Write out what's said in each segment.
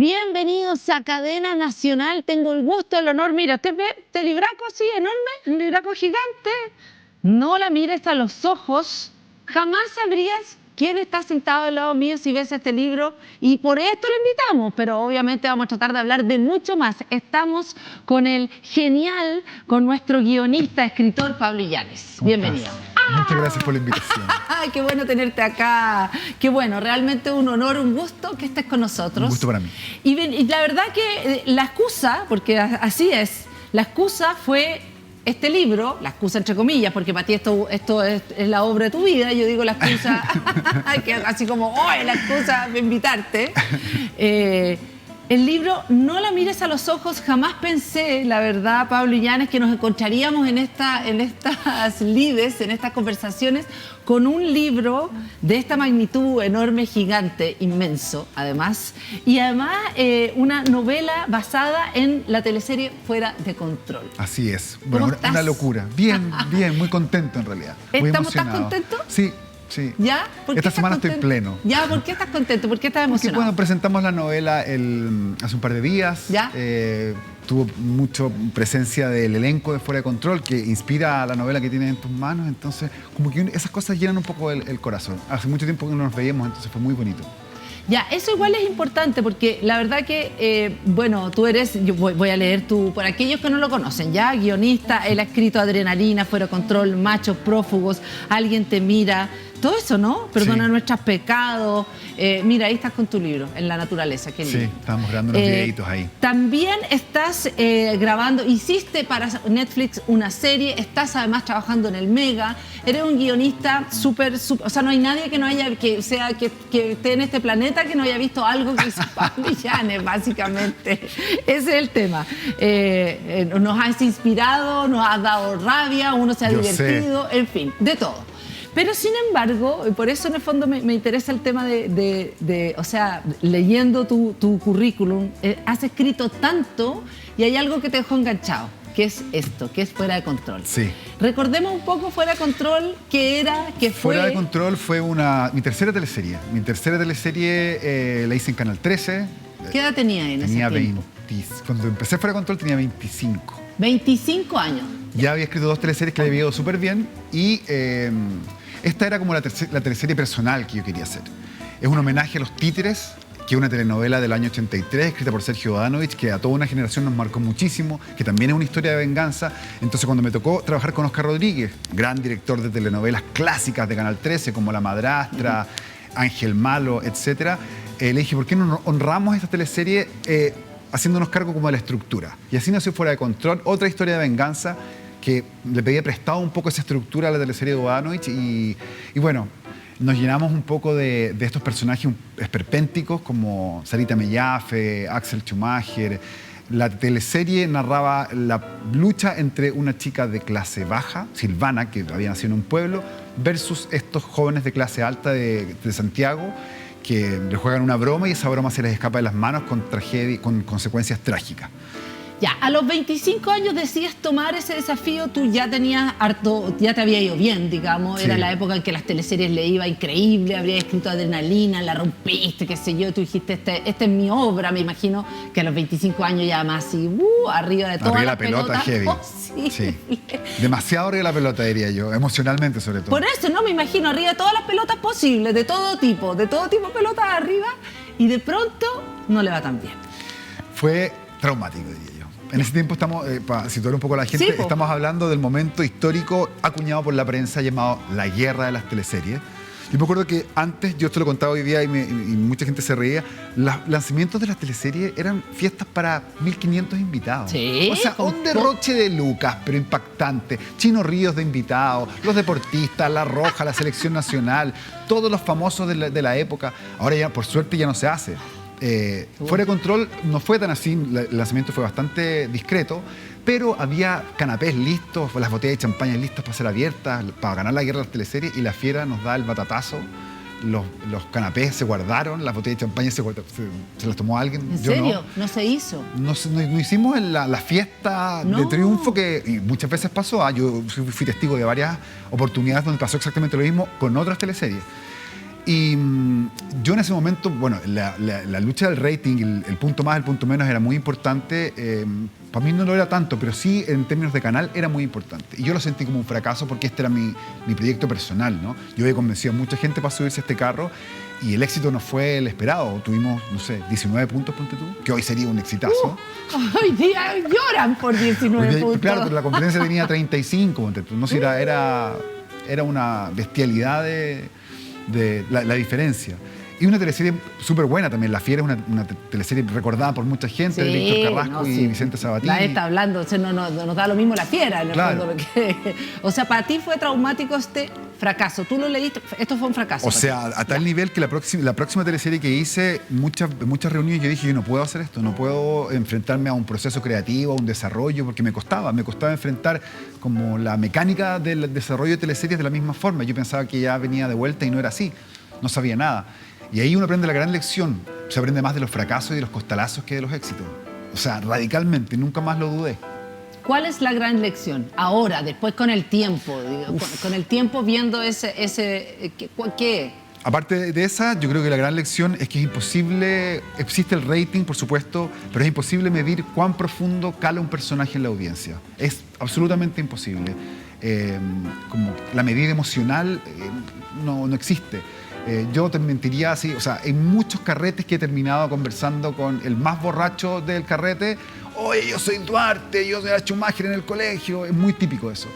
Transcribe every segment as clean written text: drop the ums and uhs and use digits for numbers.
Bienvenidos a Cadena Nacional. Tengo el gusto, el honor. Mira, ¿usted ve este libraco así enorme? Un libraco gigante. No la mires a los ojos. Jamás sabrías quién está sentado al lado mío si ves este libro. Y por esto lo invitamos, pero obviamente vamos a tratar de hablar de mucho más. Estamos con el genial, con nuestro guionista, escritor Pablo Illanes. Bienvenido. Muchas gracias por la invitación. ¡Ay, qué bueno tenerte acá! Qué bueno, realmente un honor, un gusto que estés con nosotros. Un gusto para mí. Y la verdad que la excusa, porque así es, la excusa fue este libro, la excusa entre comillas, porque para ti esto es la obra de tu vida. Yo digo la excusa, que así como, ¡oh, la excusa de invitarte! El libro No la mires a los ojos. Jamás pensé, la verdad, Pablo Illanes, que nos encontraríamos en estas lides, en estas conversaciones, con un libro de esta magnitud enorme, gigante, inmenso, además. Y además una novela basada en la teleserie Fuera de Control. Así es. Bueno, una locura. Bien, bien, muy contento en realidad. Muy ¿Estás contento? Sí. Sí. ¿Ya? Esta semana estoy pleno. ¿Ya? ¿Por qué estás contento? ¿Por qué estás emocionado? Porque, bueno, presentamos la novela hace un par de días. ¿Ya? Tuvo mucha presencia del elenco de Fuera de Control, que inspira a la novela que tienes en tus manos. Entonces, como que esas cosas llenan un poco el corazón. Hace mucho tiempo que no nos veíamos, entonces fue muy bonito. Ya, eso igual es importante porque la verdad que, bueno, tú eres, yo voy a leer por aquellos que no lo conocen, ya, guionista, él ha escrito Adrenalina, Fuera de Control, Machos Prófugos, Alguien te mira, todo eso, ¿no? Perdona sí. Nuestros pecados. Mira, ahí estás con tu libro, En la naturaleza. Qué lindo. Sí, estábamos grabando unos videitos ahí. También estás grabando, hiciste para Netflix una serie, estás además trabajando en el Mega, eres un guionista súper, o sea, no hay nadie que no haya, que esté en este planeta que no haya visto algo que hizo Pablo Illanes, básicamente. Ese es el tema. Nos has inspirado, nos has dado rabia, uno se ha divertido, en fin, de todo. Pero sin embargo, por eso en el fondo me interesa el tema o sea, leyendo tu currículum, has escrito tanto y hay algo que te dejó enganchado, que es esto, que es Fuera de Control. Sí. Recordemos un poco Fuera de Control, qué era, qué fue. Fuera de Control fue mi tercera teleserie. Mi tercera teleserie la hice en Canal 13. ¿Qué edad tenía en ese tiempo? Cuando empecé Fuera de Control tenía 25. 25 años. Ya había escrito 2 teleseries que le había ido súper bien y esta era como la teleserie personal que yo quería hacer. Es un homenaje a Los Títeres, que es una telenovela del año 83, escrita por Sergio Bodanovich, que a toda una generación nos marcó muchísimo, que también es una historia de venganza. Entonces, cuando me tocó trabajar con Oscar Rodríguez, gran director de telenovelas clásicas de Canal 13, como La Madrastra, Ángel Malo, etc., le dije, ¿por qué no honramos esta teleserie haciéndonos cargo como de la estructura? Y así nació Fuera de Control, otra historia de venganza que le pedía prestado un poco esa estructura a la teleserie de Bodanovich y bueno, nos llenamos un poco de estos personajes esperpénticos como Sarita Mellafe, Axel Schumacher. La teleserie narraba la lucha entre una chica de clase baja, Silvana, que había nacido en un pueblo, versus estos jóvenes de clase alta de Santiago, que le juegan una broma y esa broma se les escapa de las manos con tragedia, con consecuencias trágicas. Ya, a los 25 años decides tomar ese desafío, tú ya tenías ya te había ido bien, digamos, sí. Era la época en que las teleseries le iba increíble, habrías escrito Adrenalina, la rompiste, qué sé yo, tú dijiste, esta es mi obra, me imagino que a los 25 años ya más así, arriba de todas las pelotas. Heavy. Sí. Demasiado arriba de la pelota, diría yo, emocionalmente sobre todo. Por eso, no, me imagino, arriba de todas las pelotas posibles, de todo tipo de pelotas arriba, y de pronto no le va tan bien. Fue traumático, diría yo. En ese tiempo estamos, para situar un poco a la gente, sí, estamos hablando del momento histórico acuñado por la prensa llamado la guerra de las teleseries. Yo me acuerdo que antes, yo esto lo contaba hoy día y mucha gente se reía, los lanzamientos de las teleseries eran fiestas para 1.500 invitados. Sí, o sea, un derroche de lucas, pero impactante. Chino Ríos de invitados, los deportistas, La Roja, la selección nacional, todos los famosos de la época. Ahora ya, por suerte, ya no se hace. Fuera de Control no fue tan así, el lanzamiento fue bastante discreto, pero había canapés listos, las botellas de champaña listas para ser abiertas, para ganar la guerra de las teleseries, y la Fiera nos da el batatazo. Los canapés se guardaron, las botellas de champaña se las tomó alguien. ¿En serio? ¿No se hizo? No hicimos la fiesta de triunfo que y muchas veces pasó. Yo fui testigo de varias oportunidades donde pasó exactamente lo mismo con otras teleseries. Y yo en ese momento, bueno, la lucha del rating, el punto más, el punto menos era muy importante. Para mí no lo era tanto, pero sí en términos de canal era muy importante. Y yo lo sentí como un fracaso porque este era mi proyecto personal, ¿no? Yo había convencido a mucha gente para subirse a este carro y el éxito no fue el esperado. Tuvimos, no sé, 19 puntos, ponte tú, que hoy sería un exitazo. Hoy día lloran por 19 puntos. Claro, pero la competencia tenía 35, ponte tú. No sé, era una bestialidad de la diferencia. Y una teleserie súper buena también. La Fiera es una teleserie recordada por mucha gente, de Víctor Carrasco y Vicente Sabatini. La está hablando, o sea, no nos da lo mismo La Fiera, en el fondo. O sea, para ti fue traumático este fracaso. Tú lo leíste, esto fue un fracaso. O sea, a tal nivel que la próxima teleserie que hice, muchas reuniones yo dije, yo no puedo hacer esto, no puedo enfrentarme a un proceso creativo, a un desarrollo, porque me costaba enfrentar como la mecánica del desarrollo de teleseries de la misma forma. Yo pensaba que ya venía de vuelta y no era así, no sabía nada. Y ahí uno aprende la gran lección. Se aprende más de los fracasos y de los costalazos que de los éxitos. O sea, radicalmente, nunca más lo dudé. ¿Cuál es la gran lección? Ahora, después con el tiempo, con el tiempo viendo ¿qué? Aparte de esa, yo creo que la gran lección es que es imposible, existe el rating, por supuesto, pero es imposible medir cuán profundo cala un personaje en la audiencia. Es absolutamente imposible. Como la medida emocional no existe. Yo te mentiría así, o sea, en muchos carretes que he terminado conversando con el más borracho del carrete, oye, yo soy Duarte, yo soy Schumacher en el colegio, es muy típico eso.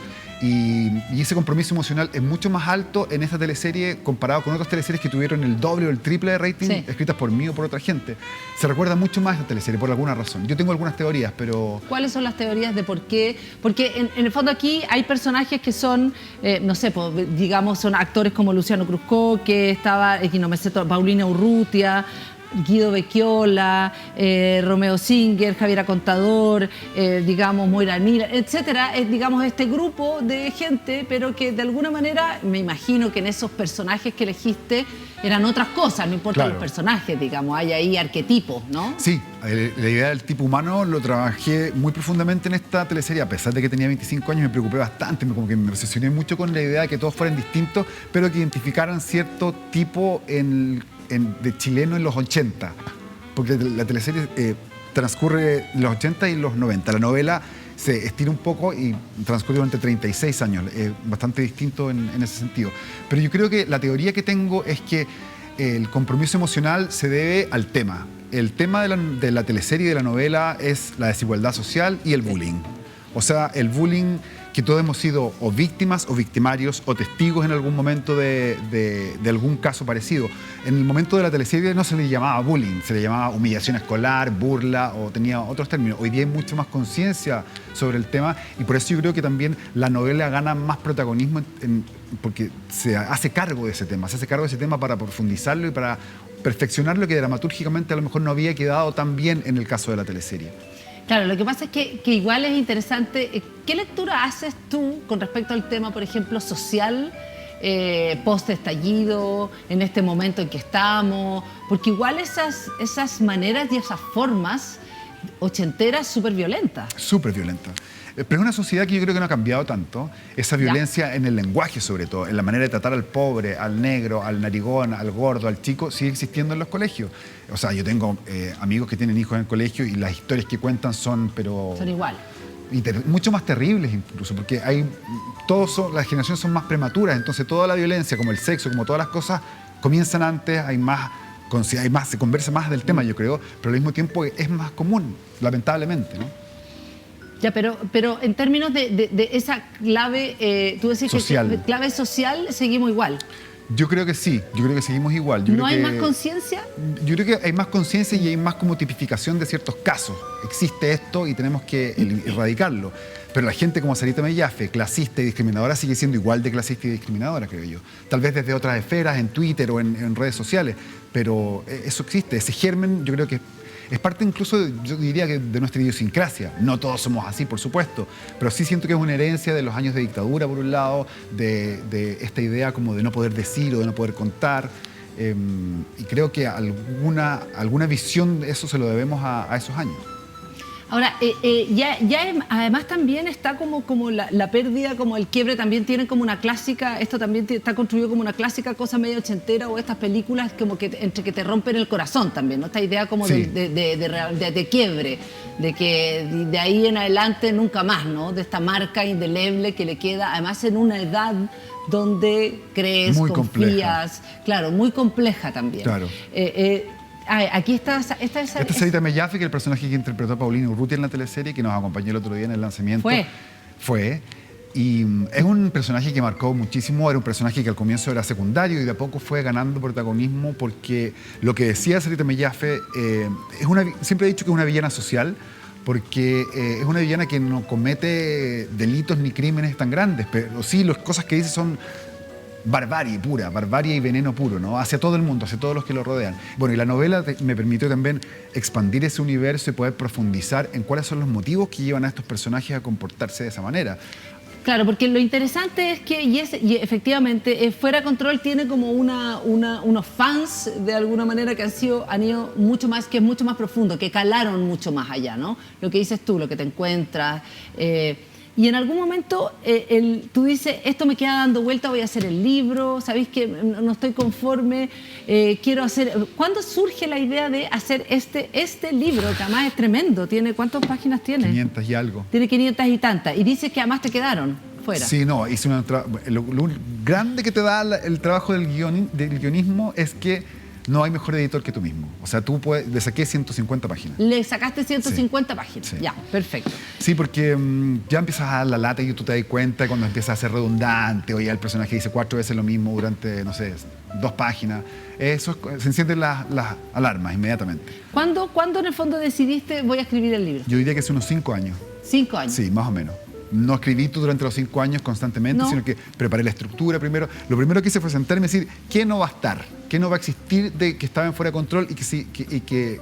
Y ese compromiso emocional es mucho más alto en esta teleserie comparado con otras teleseries que tuvieron el doble o el triple de rating, escritas por mí o por otra gente. Se recuerda mucho más esta teleserie por alguna razón. Yo tengo algunas teorías, pero... ¿Cuáles son las teorías de por qué? Porque en el fondo aquí hay personajes que son, no sé, pues, digamos, son actores como Luciano Cruzco, que estaba, aquí no me sé, Paulina Urrutia, Guido Becchiola, Romeo Singer, Javiera Contador, digamos, Moira Mira, etcétera. Digamos, este grupo de gente, pero que de alguna manera, me imagino que en esos personajes que elegiste eran otras cosas, no importa los personajes, digamos, hay ahí arquetipos, ¿no? Sí, la idea del tipo humano lo trabajé muy profundamente en esta teleserie. A pesar de que tenía 25 años, me preocupé bastante, como que me obsesioné mucho con la idea de que todos fueran distintos, pero que identificaran cierto tipo de chileno en los 80, porque la teleserie transcurre en los 80 y los 90. La novela se estira un poco y transcurre durante 36 años, bastante distinto en ese sentido. Pero yo creo que la teoría que tengo es que el compromiso emocional se debe al tema. El tema de la teleserie y de la novela es la desigualdad social y el bullying. O sea, el bullying que todos hemos sido o víctimas o victimarios o testigos en algún momento de algún caso parecido. En el momento de la teleserie no se le llamaba bullying, se le llamaba humillación escolar, burla o tenía otros términos. Hoy día hay mucha más conciencia sobre el tema y por eso yo creo que también la novela gana más protagonismo porque se hace cargo de ese tema, para profundizarlo y para perfeccionar lo que dramatúrgicamente a lo mejor no había quedado tan bien en el caso de la teleserie. Claro, lo que pasa es que igual es interesante. ¿Qué lectura haces tú con respecto al tema, por ejemplo, social, post-estallido, en este momento en que estamos? Porque igual esas maneras y esas formas ochenteras súper violentas. Súper violentas. Pero es una sociedad que yo creo que no ha cambiado tanto. Esa violencia en el lenguaje, sobre todo, en la manera de tratar al pobre, al negro, al narigón, al gordo, al chico, sigue existiendo en los colegios. O sea, yo tengo amigos que tienen hijos en el colegio y las historias que cuentan son igual. Mucho más terribles incluso, porque las generaciones son más prematuras, entonces toda la violencia, como el sexo, como todas las cosas, comienzan antes, se conversa más del tema, yo creo, pero al mismo tiempo es más común, lamentablemente, ¿no? Ya, pero en términos de esa clave, tú decís social. Que clave social seguimos igual. Yo creo que sí, yo creo que seguimos igual. ¿No hay más conciencia? Yo creo que hay más conciencia y hay más como tipificación de ciertos casos. Existe esto y tenemos que erradicarlo. Pero la gente como Sarita Mellafe, clasista y discriminadora, sigue siendo igual de clasista y discriminadora, creo yo. Tal vez desde otras esferas, en Twitter o en redes sociales, pero eso existe. Ese germen yo creo que es parte incluso, yo diría que de nuestra idiosincrasia. No todos somos así, por supuesto, pero sí siento que es una herencia de los años de dictadura, por un lado, de esta idea como de no poder decir o de no poder contar. Y creo que alguna visión de eso se lo debemos a esos años. Ahora, además también está como la pérdida, como el quiebre, también tiene como una clásica, esto también está construido como una clásica cosa medio ochentera, o estas películas como que entre que te rompen el corazón también, ¿no? Esta idea como Sí. de quiebre, de que de ahí en adelante nunca más, ¿no? De esta marca indeleble que le queda, además en una edad donde crees, Muy confías, claro, muy compleja también. Claro. Aquí está esa Esta es Sarita Mellafe, que es el personaje que interpretó Paulina Urrutia en la teleserie, que nos acompañó el otro día en el lanzamiento. Fue. Y es un personaje que marcó muchísimo, era un personaje que al comienzo era secundario y de a poco fue ganando protagonismo porque lo que decía Sarita Mellafe, siempre he dicho que es una villana social, porque es una villana que no comete delitos ni crímenes tan grandes, pero sí las cosas que dice son barbarie pura, barbarie y veneno puro, ¿no? Hacia todo el mundo, hacia todos los que lo rodean. Bueno, y la novela me permitió también expandir ese universo y poder profundizar en cuáles son los motivos que llevan a estos personajes a comportarse de esa manera. Claro, porque lo interesante es que, y efectivamente, Fuera de Control tiene como unos fans, de alguna manera, que han ido mucho más, que es mucho más profundo, que calaron mucho más allá, ¿no? Lo que dices tú, lo que te encuentras. Y en algún momento tú dices, esto me queda dando vuelta, voy a hacer el libro, sabéis que no estoy conforme, quiero hacer... ¿Cuándo surge la idea de hacer este libro, que además es tremendo? ¿Cuántas páginas tiene? 500 y algo. Tiene 500 y tantas. Y dices que además te quedaron fuera. Sí, no, hice lo grande que te da el trabajo del guionismo es que no hay mejor editor que tú mismo. O sea, le saqué 150 páginas. Le sacaste 150 páginas. Sí. Ya, perfecto. Sí, porque ya empiezas a dar la lata y tú te das cuenta cuando empiezas a ser redundante o ya el personaje dice 4 veces lo mismo durante, no sé, 2 páginas. Se encienden las alarmas inmediatamente. ¿Cuándo en el fondo decidiste voy a escribir el libro? Yo diría que hace unos 5 años. 5 años. Sí, más o menos. No escribí durante los 5 años constantemente, sino que preparé la estructura primero. Lo primero que hice fue sentarme y decir qué no va a estar, qué no va a existir de que estaba en Fuera de Control y que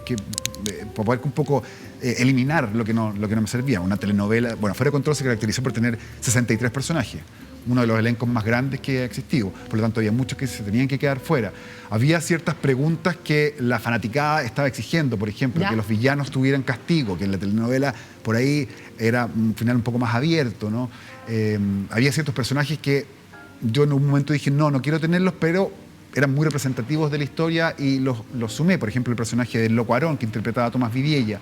para poder un poco eliminar lo que no me servía. Una telenovela, bueno, Fuera de Control se caracterizó por tener 63 personajes, uno de los elencos más grandes que ha existido. Por lo tanto, había muchos que se tenían que quedar fuera. Había ciertas preguntas que la fanaticada estaba exigiendo, por ejemplo, que los villanos tuvieran castigo, que en la telenovela por ahí era un final un poco más abierto, ¿no? Había ciertos personajes que yo en un momento dije, no quiero tenerlos, pero eran muy representativos de la historia y los sumé. Por ejemplo, el personaje del Loco Aarón, que interpretaba a Tomás Vidiella,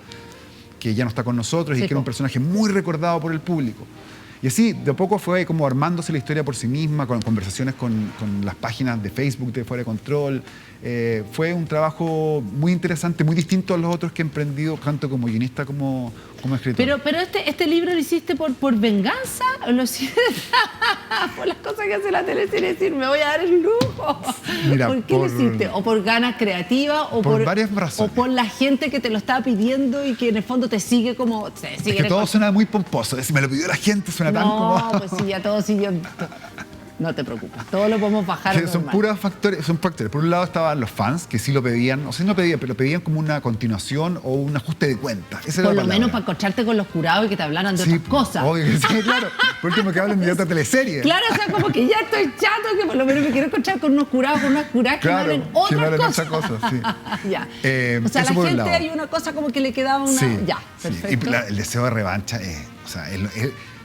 que ya no está con nosotros y que era un personaje muy recordado por el público. Y así, de a poco fue como armándose la historia por sí misma, con conversaciones con las páginas de Facebook de Fuera de Control. Fue un trabajo muy interesante, muy distinto a los otros que he emprendido, tanto como guionista como escritor. Pero este libro lo hiciste por venganza, ¿o lo hiciste por las cosas que hace la teleserie? Decir, me voy a dar el lujo. Mira, ¿Por qué lo hiciste? ¿O por ganas creativas? ¿O por varias razones? ¿O por la gente que te lo estaba pidiendo y que en el fondo te sigue como... Es que todo suena muy pomposo. Si me lo pidió la gente, suena tan como... No, pues sí, ya todo sí, no te preocupes, todo lo podemos bajar. Son puros factores, son factores. Por un lado estaban los fans, que sí lo pedían, o sea, no pedían, pero pedían como una continuación o un ajuste de cuentas. Por lo menos para encontrarte con los jurados y que te hablaran de otras cosas. Obvio que sí, claro. Por último, que hablen de otra teleserie. Claro, o sea, como que ya estoy chato, que por lo menos me quiero encontrar con unos jurados, con unas juradas que me hablen otras cosas. Sí. Ya. O sea, a la gente hay una cosa como que le quedaba una... Sí, ya, perfecto. Y el deseo de revancha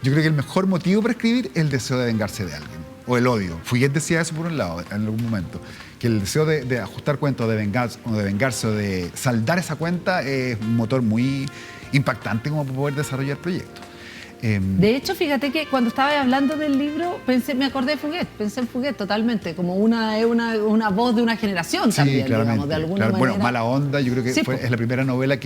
yo creo que el mejor motivo para escribir es el deseo de vengarse de alguien. O el odio. Fouillet decía eso por un lado, en algún momento. Que el deseo de ajustar cuentas, de vengarse o de saldar esa cuenta es un motor muy impactante como para poder desarrollar proyectos. De hecho, fíjate que cuando estaba hablando del libro, me acordé de Fouguet, pensé en Fouguet totalmente, como una voz de una generación también, digamos, de alguna manera. Bueno, Mala Onda, yo creo que es la primera novela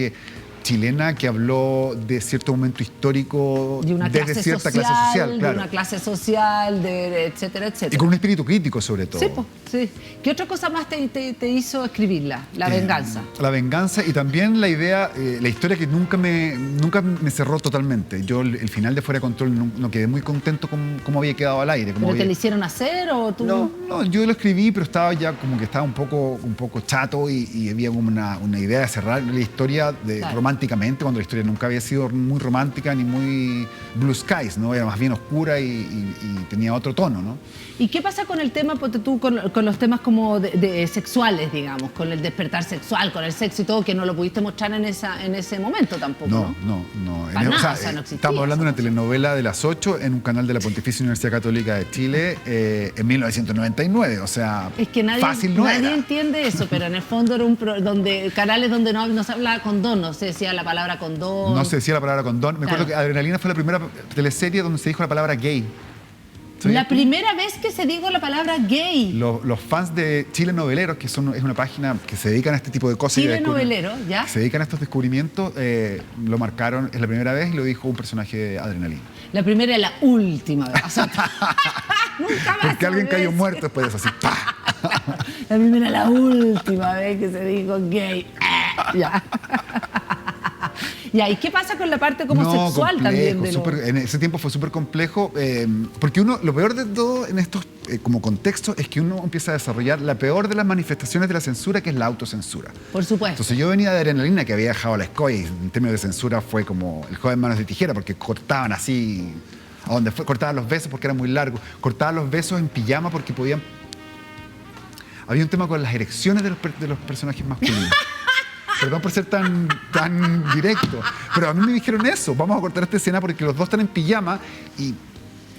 chilena que habló de cierto momento histórico, desde cierta clase social, claro. De una clase social, etcétera, etcétera. Y con un espíritu crítico, sobre todo. Sí, pues, sí. ¿Qué otra cosa más te hizo escribirla? La venganza. La venganza y también la idea, la historia que nunca me cerró totalmente. Yo el final de Fuera de Control no quedé muy contento con cómo había quedado al aire. ¿Pero te lo hicieron hacer o tú...? No, yo lo escribí, pero estaba ya como que estaba un poco chato y había como una idea de cerrar la historia romántica románticamente, cuando la historia nunca había sido muy romántica ni muy blue skies, ¿no? Era más bien oscura y tenía otro tono, ¿no? ¿Y qué pasa con el tema, ponte tú, con los temas como de sexuales, digamos, con el despertar sexual, con el sexo y todo, que no lo pudiste mostrar en ese momento tampoco, ¿no? No. Para nada, O sea, no existía. Estamos hablando de una telenovela de las 8 en un canal de la Pontificia Universidad Católica de Chile en 1999, o sea, es que fácil no nadie era. entiende eso, pero en el fondo era canales donde no se hablaba condón, no se decía la palabra condón. No se decía la palabra condón. Me acuerdo que Adrenalina fue la primera teleserie donde se dijo la palabra gay. La primera vez que se dijo la palabra gay. Los fans de Chile Noveleros, que es una página que se dedican a este tipo de cosas. Chile Noveleros, ¿ya? Que se dedican a estos descubrimientos, lo marcaron, es la primera vez y lo dijo un personaje de Adrenalina. La primera y la última vez. O sea, nunca más. Porque alguien cayó muerto después de eso, así, ¡pah! La primera y la última vez que se dijo gay. Ya. Ya, ¿y qué pasa con la parte como sexual complejo, también? En ese tiempo fue súper complejo, porque lo peor de todo en estos como contextos es que uno empieza a desarrollar la peor de las manifestaciones de la censura, que es la autocensura. Por supuesto. Entonces yo venía de Adrenalina, que había dejado la escoria, y en términos de censura fue como el joven manos de tijera, porque cortaban así, a donde fue, cortaban los besos porque era muy largo, cortaban los besos en pijama porque podían... Había un tema con las erecciones de los personajes masculinos. Perdón por ser tan directo, pero a mí me dijeron eso, vamos a cortar esta escena porque los dos están en pijama y...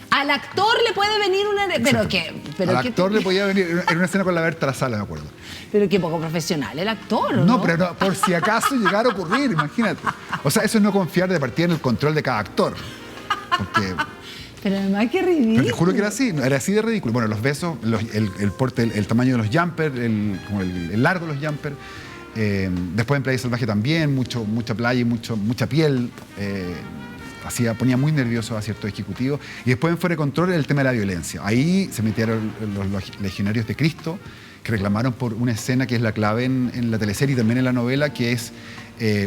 Al actor le puede venir una... Al actor le podía venir, en una escena con la Berta Sala, me acuerdo. Pero qué poco profesional el actor, ¿o no? Pero no, por si acaso llegara a ocurrir, imagínate. O sea, eso es no confiar de partida en el control de cada actor. Porque... Pero además qué ridículo. Pero te juro que era así de ridículo. Bueno, los besos, el porte, el tamaño de los jumpers, como el largo de los jumpers. Después en Playa Salvaje también, mucha playa y mucha piel. Ponía muy nervioso a ciertos ejecutivos. Y después en Fuera de Control el tema de la violencia. Ahí se metieron los legionarios de Cristo, que reclamaron por una escena que es la clave en la teleserie y también en la novela, que es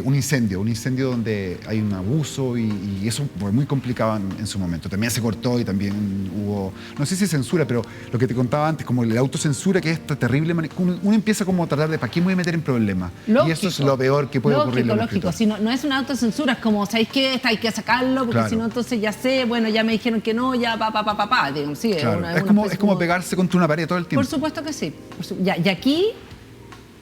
un incendio donde hay un abuso y eso fue muy complicado en su momento. También se cortó y también hubo, no sé si censura, pero lo que te contaba antes, como la autocensura, que es esta terrible manera, uno empieza como a tratar de, ¿para qué me voy a meter en problemas? Lógico, y eso es lo peor que puede ocurrir. Lógico, si no es una autocensura, es como, ¿sabéis qué? Hay que sacarlo, porque claro. Si no, entonces ya sé, bueno, ya me dijeron que no, ya digamos, sí. Claro. Es como pegarse contra una pared todo el tiempo. Por supuesto que sí. Y aquí...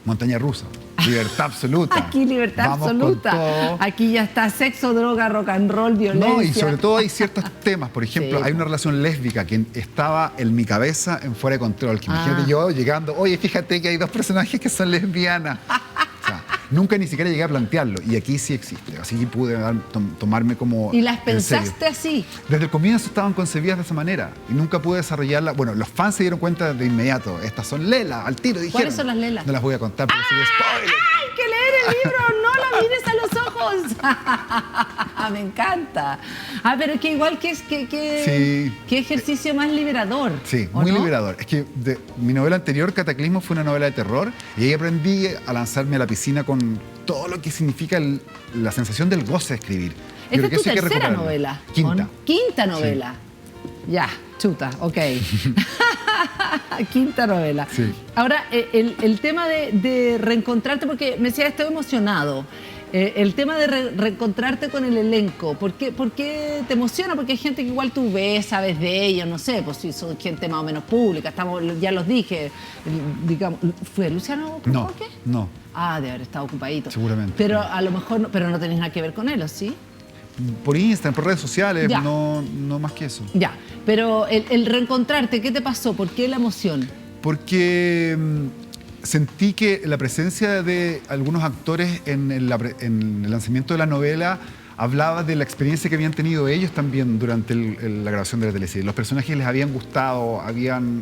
Montaña rusa. Libertad absoluta. Aquí libertad Vamos absoluta. Aquí ya está sexo, droga, rock and roll, violencia. No, y sobre todo hay ciertos temas. Por ejemplo, sí, hay una relación lésbica que estaba en mi cabeza en Fuera de Control. Que imagínate yo llegando, oye, fíjate que hay dos personajes que son lesbianas. O sea, nunca ni siquiera llegué a plantearlo. Y aquí sí existe. Así que pude tomarme como... ¿Y las pensaste así? Desde el comienzo estaban concebidas de esa manera. Y nunca pude desarrollarla. Bueno, los fans se dieron cuenta de inmediato. Estas son Lelas, al tiro dijeron. ¿Cuáles son las Lelas? No las voy a contar, pero sería spoiler. ¡Hay que leer el libro! ¡No la mires a los ojos! Me encanta. Pero que igual que qué ejercicio más liberador. Sí, muy liberador. Es que mi novela anterior, Cataclismo, fue una novela de terror y ahí aprendí a lanzarme a la piscina con todo lo que significa la sensación del goce de escribir. Esta es tu tercera novela. Quinta. Quinta novela. Sí. Ya, chuta, ok. Quinta novela. Sí. Ahora, el tema de reencontrarte, porque me decía, estoy emocionado. El tema de reencontrarte con el elenco, ¿por qué te emociona? Porque hay gente que igual tú ves, sabes de ellos, no sé, pues si son gente más o menos pública, ya los dije, digamos, ¿fue Luciano Conque? No. De haber estado ocupadito. Seguramente. Pero a lo mejor, pero no tenés nada que ver con él, ¿o sí? Por Instagram, por redes sociales, ya. no más que eso. Ya, pero el reencontrarte, ¿qué te pasó? ¿Por qué la emoción? Porque sentí que la presencia de algunos actores en el lanzamiento de la novela hablaba de la experiencia que habían tenido ellos también durante la grabación de la teleserie. Los personajes les habían gustado,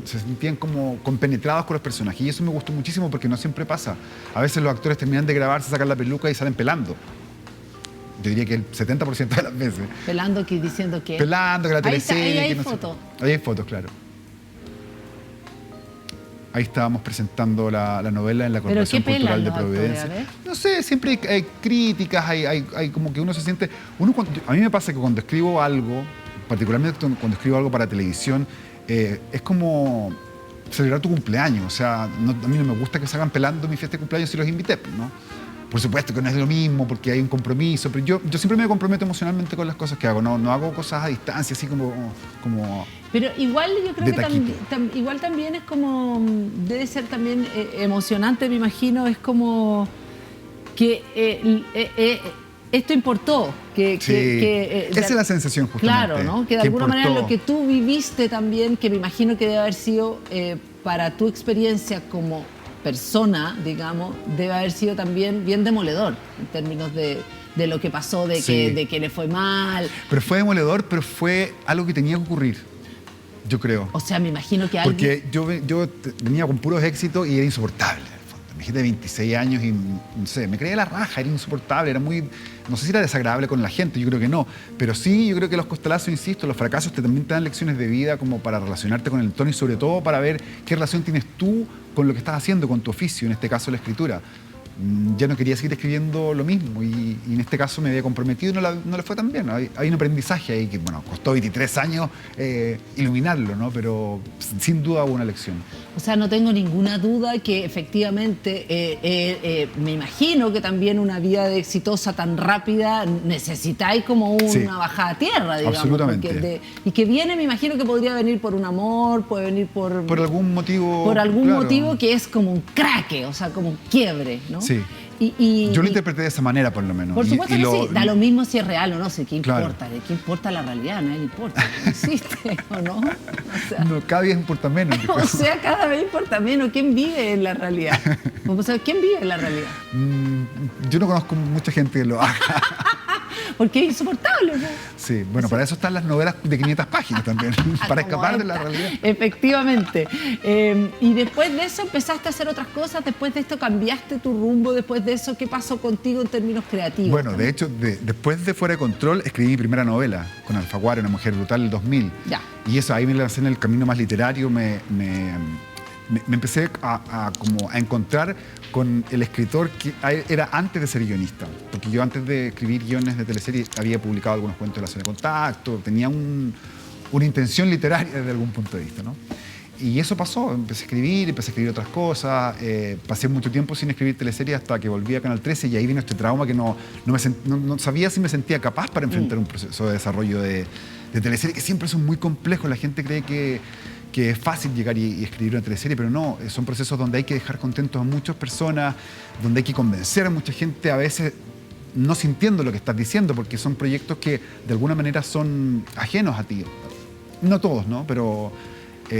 se sentían como compenetrados con los personajes. Y eso me gustó muchísimo porque no siempre pasa. A veces los actores terminan de grabar, se sacan la peluca y salen pelando. Yo diría que el 70% de las veces. ¿Pelando que diciendo qué? Pelando, que la teleserie. Ahí hay fotos. Ahí hay fotos, claro. Ahí estábamos presentando la novela en la Corporación Cultural de Providencia. No sé, siempre hay críticas, hay como que uno se siente... a mí me pasa que cuando escribo algo, particularmente cuando escribo algo para televisión, es como celebrar tu cumpleaños. O sea, a mí no me gusta que se hagan pelando mi fiesta de cumpleaños si los invité, ¿no? Por supuesto que no es lo mismo porque hay un compromiso, pero yo siempre me comprometo emocionalmente con las cosas que hago. No hago cosas a distancia, así como Pero igual yo creo de que taquito. igual también es como, debe ser también emocionante, me imagino, es como que esto importó. Sí, esa es la sensación justamente. Claro, ¿no? Que de que alguna manera importó. lo que tú viviste también, que me imagino que debe haber sido para tu experiencia como persona, digamos, debe haber sido también bien demoledor en términos de lo que pasó, Sí. de que le fue mal. Pero fue demoledor, pero fue algo que tenía que ocurrir, yo creo. O sea, me imagino que alguien... Porque yo venía con puros éxitos y era insoportable. En el fondo. Me dije de 26 años y, no sé, me creía la raja, era insoportable, era muy... No sé si era desagradable con la gente, yo creo que no. Pero sí, yo creo que los costalazos, insisto, los fracasos también te dan lecciones de vida como para relacionarte con el entorno y sobre todo para ver qué relación tienes tú con lo que estás haciendo, con tu oficio, en este caso la escritura. Ya no quería seguir escribiendo lo mismo y en este caso me había comprometido y no le fue tan bien. Hay un aprendizaje ahí que, bueno, costó 23 años iluminarlo, ¿no? Pero sin duda hubo una lección. O sea, no tengo ninguna duda que efectivamente, me imagino que también una vida de exitosa tan rápida necesitáis como una Sí. bajada a tierra, digamos. Absolutamente. Porque y que viene, me imagino que podría venir por un amor, puede venir por algún motivo. por algún claro. motivo que es como un craque, o sea, como un quiebre, ¿no? Sí. Yo lo interpreté de esa manera, por lo menos. Por supuesto que sí, da lo mismo si es real o no, sé qué Claro. importa, de qué importa la realidad, a nadie le importa, no existe, ¿o no? O sea, No, cada día importa menos. yo creo. o sea, cada vez importa menos quién vive en la realidad. O sea, ¿quién vive en la realidad? Yo no conozco mucha gente que lo haga. Porque es insoportable, ¿no? Sí, bueno, para eso están las novelas de 500 páginas también, para Como escapar de la esta. realidad. Efectivamente. Y después de eso empezaste a hacer otras cosas, después de esto cambiaste tu rumbo, después de eso, ¿qué pasó contigo en términos creativos? Bueno, de hecho, después de Fuera de Control, escribí mi primera novela, con Alfaguara, Una mujer brutal, el 2000. Ya. Y eso, ahí me lancé en el camino más literario, me empecé a encontrar con el escritor que era antes de ser guionista. Porque yo antes de escribir guiones de teleseries había publicado algunos cuentos de la zona de contacto, tenía una intención literaria desde algún punto de vista, ¿no? Y eso pasó, empecé a escribir otras cosas, pasé mucho tiempo sin escribir teleseries hasta que volví a Canal 13 y ahí vino este trauma que no sabía si me sentía capaz para enfrentar un proceso de desarrollo de teleseries que siempre son muy complejos. La gente cree que es fácil llegar y escribir una teleserie, pero no, son procesos donde hay que dejar contentos a muchas personas, donde hay que convencer a mucha gente, a veces no sintiendo lo que estás diciendo, porque son proyectos que de alguna manera son ajenos a ti. No todos, ¿no? Pero...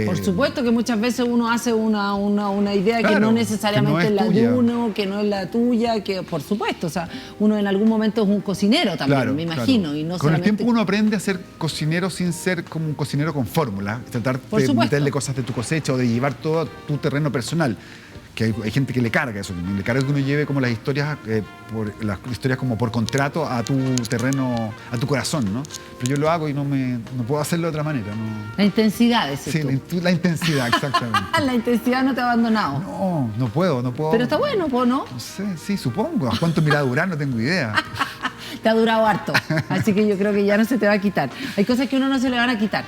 Por supuesto que muchas veces uno hace una idea que Claro, no necesariamente que no es es la de tuya. uno, que no es la tuya, que por supuesto, o sea, uno en algún momento es un cocinero también, Claro, me imagino. claro. Y no con el solamente... tiempo uno aprende a ser cocinero sin ser como un cocinero con fórmula, tratar Por de supuesto. meterle cosas de tu cosecha o de llevar todo a tu terreno personal. Que hay gente que le carga eso, le carga que uno lleve como las historias como por contrato a tu terreno, a tu corazón, ¿no? Pero yo lo hago y no puedo hacerlo de otra manera. ¿No? La intensidad, ese Sí, la intensidad, exactamente. La intensidad no te ha abandonado. No puedo. Pero está bueno, ¿no? No sé, sí, supongo. ¿A cuánto me irá a durar? No tengo idea. Te ha durado harto, así que yo creo que ya no se te va a quitar. Hay cosas que uno no se le van a quitar,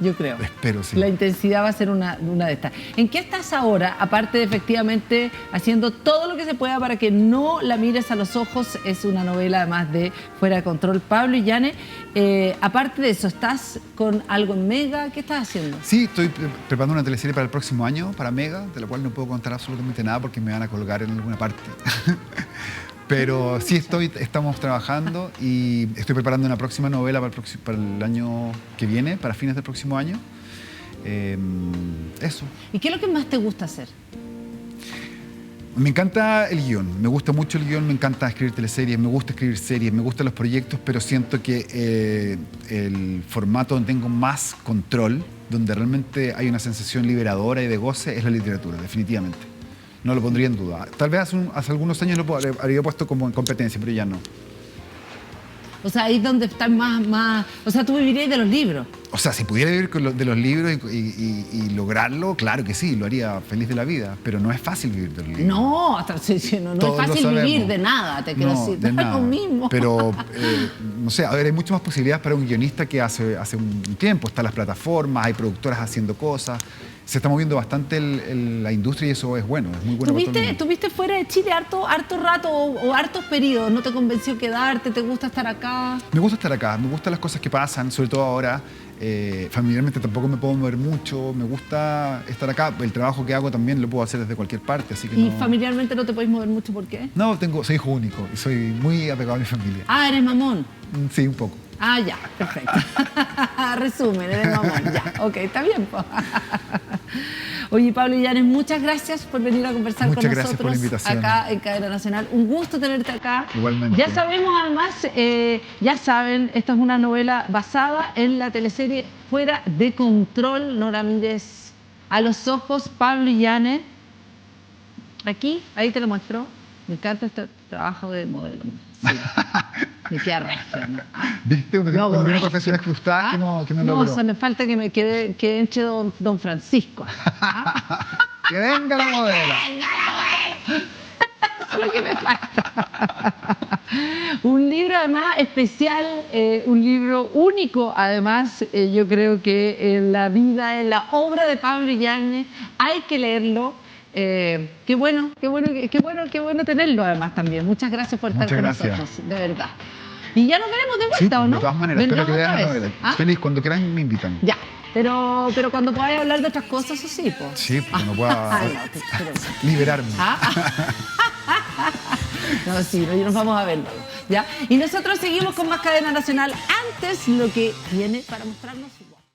yo creo. Espero, sí. La intensidad va a ser una de estas. ¿En qué estás ahora? Aparte de efectivamente haciendo todo lo que se pueda para que no la mires a los ojos, es una novela además de Fuera de Control. Pablo y Yane, aparte de eso, ¿estás con algo en Mega? ¿Qué estás haciendo? Sí, estoy preparando una teleserie para el próximo año, para Mega, de la cual no puedo contar absolutamente nada porque me van a colgar en alguna parte. Pero sí estamos trabajando y estoy preparando una próxima novela para el año que viene, para fines del próximo año. Eso. ¿Y qué es lo que más te gusta hacer? Me encanta el guión, me gusta mucho el guión, me encanta escribir teleseries, me gusta escribir series, me gustan los proyectos, pero siento que el formato donde tengo más control, donde realmente hay una sensación liberadora y de goce, es la literatura, definitivamente. No lo pondría en duda. Tal vez hace algunos años lo habría puesto como en competencia, pero ya no. O sea, ahí es donde estás más... O sea, tú vivirías de los libros. O sea, si pudiera vivir de los libros y lograrlo, claro que sí, lo haría feliz de la vida, pero no es fácil vivir de los libros. No, no es fácil vivir de nada, te quiero decir, de nada. Lo mismo. Pero, no sé, a ver, hay muchas más posibilidades para un guionista que hace un tiempo. Están las plataformas, hay productoras haciendo cosas. Se está moviendo bastante la industria y eso es bueno, es muy bueno para todo el mundo. ¿Tuviste fuera de Chile harto rato o hartos periodos? ¿No te convenció quedarte? ¿Te gusta estar acá? Me gusta estar acá, me gustan las cosas que pasan, sobre todo ahora. Familiarmente tampoco me puedo mover mucho, me gusta estar acá. El trabajo que hago también lo puedo hacer desde cualquier parte, así que ¿Y familiarmente no te podés mover mucho? ¿Por qué? No, soy hijo único y soy muy apegado a mi familia. Ah, ¿eres mamón? Sí, un poco. Ah, ya, perfecto. Resumen, eres mamón, ya, ok, está bien. Oye, Pablo Illanes, muchas gracias por venir a conversar con nosotros. Muchas gracias por la invitación. Acá en Cadena Nacional. Un gusto tenerte acá. Igualmente. Ya sabemos, además, ya saben, esta es una novela basada en la teleserie Fuera de Control. No la mires a los ojos, Pablo Illanes. Aquí, ahí te lo muestro. Me encanta este trabajo de modelo. Sí. Me queda regio, ¿no? ¿Viste? Una profesional frustrada que no logró. No, solo me falta que me quede, que entre don Francisco. ¿Ah? ¡Que venga la modelo! Eso es lo que me falta. Un libro además especial, un libro único además, yo creo que en la vida, en la obra de Pablo Illanes hay que leerlo. Qué bueno tenerlo además también. Muchas gracias por estar con nosotros, de verdad. Y ya nos veremos de vuelta, sí, ¿o no? De todas maneras, espero que vean la novela. Feliz, cuando quieran me invitan. Ya, pero cuando podáis hablar de otras cosas, eso sí, pues. Sí, porque no pueda liberarme. No, sí, nos vamos a ver luego, ¿ya? Y nosotros seguimos con más Cadena Nacional. Antes, lo que viene para mostrarnos...